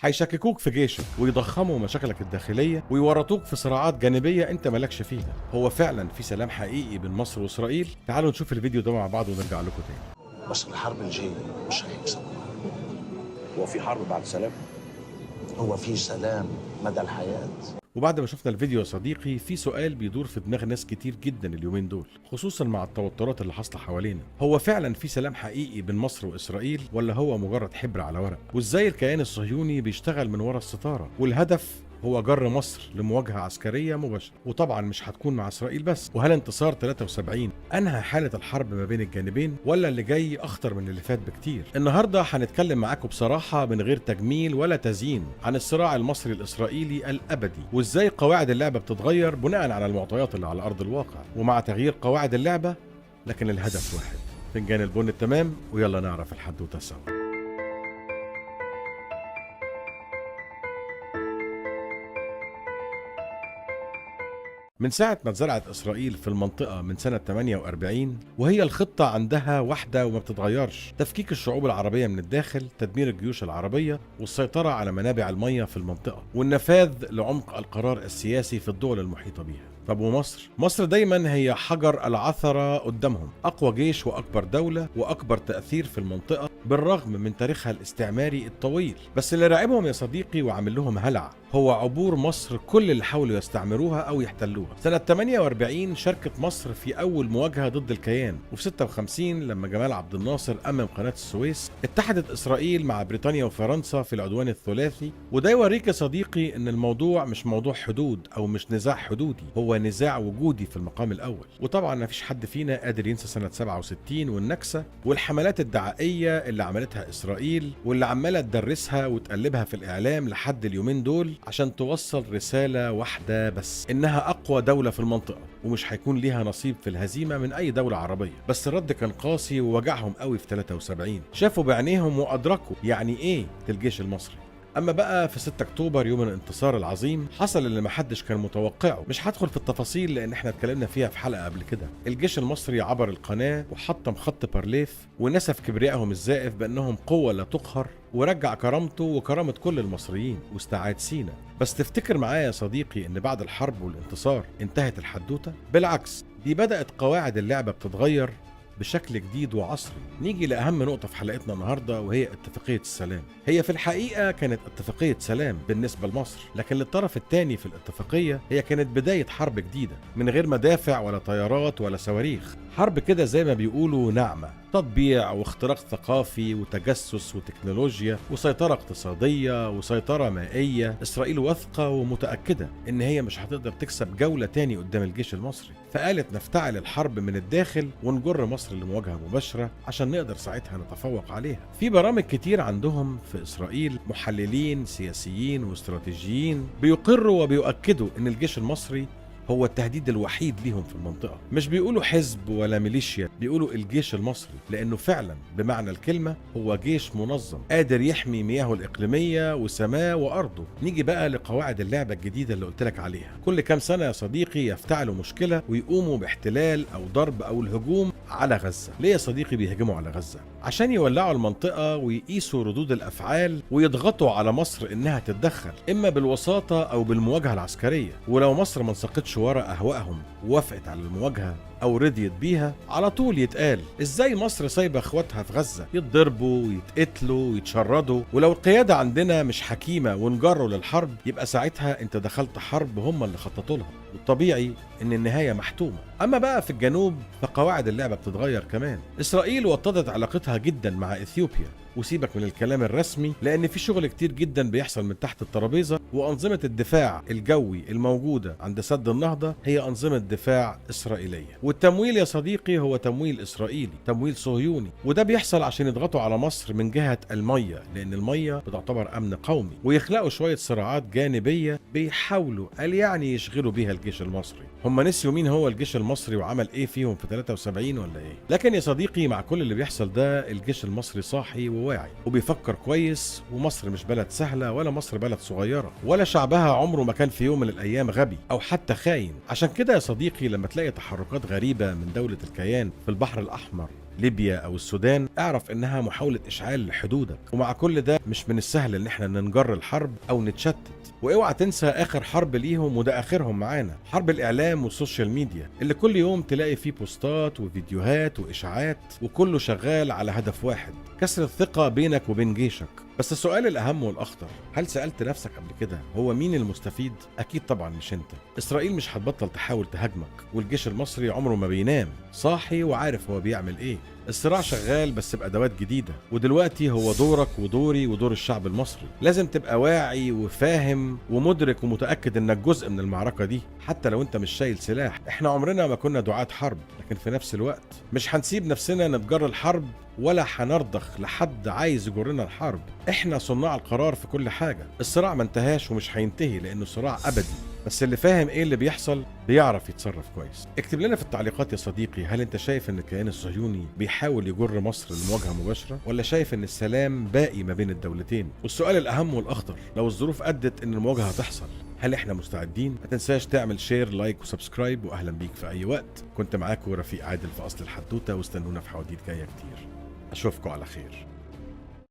هيشككوك في جيشك ويضخموا مشاكلك الداخلية ويورطوك في صراعات جانبية انت مالكش فيها. هو فعلا في سلام حقيقي بين مصر واسرائيل؟ تعالوا نشوف الفيديو ده مع بعض ونرجع لكم تاني. بس الحرب الجاية مش هيكسب. هو في حرب بعد سلام؟ هو في سلام مدى الحياة. وبعد ما شفنا الفيديو يا صديقي، في سؤال بيدور في دماغ ناس كتير جدا اليومين دول، خصوصا مع التوترات اللي حاصله حوالينا. هو فعلا في سلام حقيقي بين مصر واسرائيل ولا هو مجرد حبر على ورق؟ وازاي الكيان الصهيوني بيشتغل من ورا الستاره؟ والهدف هو جر مصر لمواجهة عسكرية مباشرة، وطبعا مش هتكون مع إسرائيل بس. وهل انتصار 73 أنهى حالة الحرب ما بين الجانبين ولا اللي جاي أخطر من اللي فات بكتير؟ النهاردة هنتكلم معاكم بصراحة من غير تجميل ولا تزيين عن الصراع المصري الإسرائيلي الأبدي، وإزاي قواعد اللعبة بتتغير بناء على المعطيات اللي على أرض الواقع. ومع تغيير قواعد اللعبة لكن الهدف واحد، فنجان البن التمام. ويلا نعرف الحدوتة سوا. من ساعة ما اتزرعت إسرائيل في المنطقة من سنة 48 وهي الخطة عندها واحدة وما بتتغيرش: تفكيك الشعوب العربية من الداخل، تدمير الجيوش العربية، والسيطرة على منابع المياه في المنطقة، والنفاذ لعمق القرار السياسي في الدول المحيطة بيها. طب ومصر؟ مصر دايما هي حجر العثرة قدامهم، أقوى جيش وأكبر دولة وأكبر تأثير في المنطقة بالرغم من تاريخها الاستعماري الطويل. بس اللي راعبهم يا صديقي وعامل لهم هلع هو عبور مصر كل اللي حاولوا يستعمروها أو يحتلوها. سنة 48 شاركت مصر في أول مواجهة ضد الكيان، وفي 56 لما جمال عبد الناصر أمم قناة السويس اتحدت إسرائيل مع بريطانيا وفرنسا في العدوان الثلاثي. وده يوريك يا صديقي إن الموضوع مش موضوع حدود أو مش نزاع حدودي، هو نزاع وجودي في المقام الأول. وطبعا ما فيش حد فينا قادر ينسى سنة 67 والنكسة والحملات الدعائية اللي عملتها إسرائيل واللي عمالة تدرسها وتقلبها في الإعلام لحد اليومين دول عشان توصل رسالة واحدة بس: إنها أقوى دولة في المنطقة ومش هيكون ليها نصيب في الهزيمة من أي دولة عربية. بس الرد كان قاسي ووجعهم قوي في 73، شافوا بعينيهم وأدركوا يعني إيه الجيش المصري. اما بقى في 6 اكتوبر يوم الانتصار العظيم حصل اللي محدش كان متوقعه. مش هدخل في التفاصيل لان احنا اتكلمنا فيها في حلقة قبل كده. الجيش المصري عبر القناة وحطم خط بارليف ونسف كبريائهم الزائف بانهم قوة لا تقهر، ورجع كرامته وكرامة كل المصريين واستعاد سينا. بس تفتكر معايا يا صديقي ان بعد الحرب والانتصار انتهت الحدوتة؟ بالعكس، دي بدأت قواعد اللعبة بتتغير بشكل جديد وعصري. نيجي لأهم نقطة في حلقتنا النهاردة وهي اتفاقية السلام. هي في الحقيقة كانت اتفاقية سلام بالنسبة لمصر، لكن للطرف الثاني في الاتفاقية هي كانت بداية حرب جديدة من غير مدافع ولا طيارات ولا صواريخ. حرب كده زي ما بيقولوا ناعمة، تطبيع واختراق ثقافي وتجسس وتكنولوجيا وسيطرة اقتصادية وسيطرة مائية. إسرائيل واثقة ومتأكدة إن هي مش هتقدر تكسب جولة تاني قدام الجيش المصري، فقالت نفتعل الحرب من الداخل ونجر مصر لمواجهة مباشرة عشان نقدر ساعتها نتفوق عليها. في برامج كتير عندهم في إسرائيل، محللين سياسيين واستراتيجيين بيقروا وبيؤكدوا إن الجيش المصري هو التهديد الوحيد ليهم في المنطقة. مش بيقولوا حزب ولا ميليشيا، بيقولوا الجيش المصري، لأنه فعلا بمعنى الكلمة هو جيش منظم قادر يحمي مياهه الإقليمية وسماه وأرضه. نيجي بقى لقواعد اللعبة الجديدة اللي قلتلك عليها. كل كام سنة يا صديقي يفتعلوا مشكلة ويقوموا باحتلال أو ضرب أو الهجوم على غزة. ليه يا صديقي بيهجموا على غزة؟ عشان يولعوا المنطقة ويقيسوا ردود الأفعال ويضغطوا على مصر إنها تتدخل، إما بالوساطة أو بالمواجهة العسكرية. ولو مصر ما انسقتش ورا أهوائهم ووافقت على المواجهة أو رضيت بيها، على طول يتقال: إزاي مصر سايبة إخواتها في غزة يتضربوا ويتقتلوا ويتشردوا؟ ولو القيادة عندنا مش حكيمة ونجروا للحرب، يبقى ساعتها أنت دخلت حرب هم اللي خططوا لها، والطبيعي إن النهاية محتومة. أما بقى في الجنوب فقواعد اللعبة بتتغير كمان. إسرائيل وطدت علاقتها جدا مع إثيوبيا، وسيبك من الكلام الرسمي لأن في شغل كتير جدا بيحصل من تحت الترابيزة. وأنظمة الدفاع الجوي الموجودة عند سد النهضة هي أنظمة دفاع إسرائيلية، والتمويل يا صديقي هو تمويل إسرائيلي، تمويل صهيوني. وده بيحصل عشان يضغطوا على مصر من جهة المية، لأن المية بتعتبر أمن قومي، ويخلقوا شوية صراعات جانبية بيحاولوا يعني يشغلوا بيها الجيش المصري. هم نسيوا مين هو الجيش المصري وعمل إيه فيهم في 73 ولا إيه؟ لكن يا صديقي مع كل اللي بيحصل ده الجيش المصري صاحي وواعي وبيفكر كويس. ومصر مش بلد سهلة، ولا مصر بلد صغيرة، ولا شعبها عمره ما كان في يوم من الأيام غبي أو حتى خاين. عشان كده يا صديقي لما تلاقي تحركات غريبة من دولة الكيان في البحر الأحمر ليبيا أو السودان، اعرف إنها محاولة إشعال حدودك. ومع كل ده مش من السهل إن احنا ننجر الحرب أو نتشتت. واوعى تنسى اخر حرب ليهم، وده اخرهم معانا، حرب الاعلام والسوشيال ميديا، اللي كل يوم تلاقي فيه بوستات وفيديوهات واشاعات، وكله شغال على هدف واحد: كسر الثقة بينك وبين جيشك. بس السؤال الاهم والاخطر، هل سألت نفسك قبل كده هو مين المستفيد؟ اكيد طبعا مش انت. اسرائيل مش هتبطل تحاول تهاجمك، والجيش المصري عمره ما بينام، صاحي وعارف هو بيعمل ايه. الصراع شغال بس بأدوات جديدة، ودلوقتي هو دورك ودوري ودور الشعب المصري. لازم تبقى واعي وفاهم ومدرك ومتأكد انك جزء من المعركة دي، حتى لو انت مش شايل سلاح. احنا عمرنا ما كنا دعاة حرب، لكن في نفس الوقت مش هنسيب نفسنا نتجر الحرب، ولا هنرضخ لحد عايز يجرنا الحرب. احنا صناع القرار في كل حاجة. الصراع ما انتهاش ومش هينتهي، لانه صراع ابدي، بس اللي فاهم ايه اللي بيحصل بيعرف يتصرف كويس. اكتب لنا في التعليقات يا صديقي، هل انت شايف ان الكيان الصهيوني بيحاول يجر مصر لمواجهة مباشرة، ولا شايف ان السلام باقي ما بين الدولتين؟ والسؤال الاهم والاخطر، لو الظروف ادت ان المواجهة هتحصل، هل احنا مستعدين؟ ما تنساش تعمل شير، لايك وسبسكرايب، واهلا بيك في اي وقت. كنت معاكم رفيق عادل في اصل الحدوتة، واستنونا في حواديت جاية كتير. اشوفكم على خير.